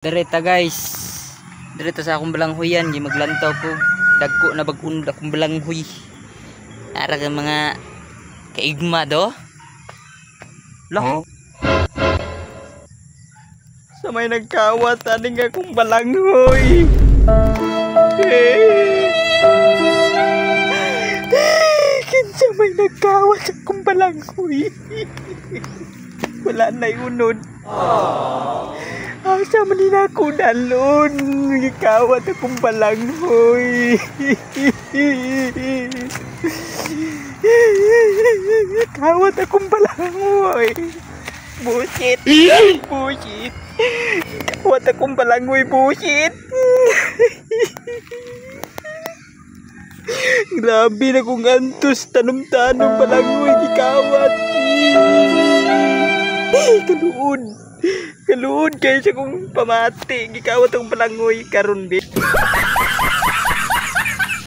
Direta guys. Direta sa akong balanghoyan, gi maglantaw ko dagko na bag-un akong balanghoy. Ara ka mga kaigma do. Lah. Sa may nagkawat aning akong balanghoy. Kinsa may nagkawat akong balanghoy. Wala na'y unod. Asa man din ako dalon. Gikawat akong balanghoy. Kawat akong balanghoy. Bullshit. Bullshit. Kawat akong balanghoy. Bullshit. Grabe na kong antos. Tanong-tanong balanghoy. Gikawat. Kaluod. Kaluod kayo siya kong pamati. Gikawat akong balanghoy karon be.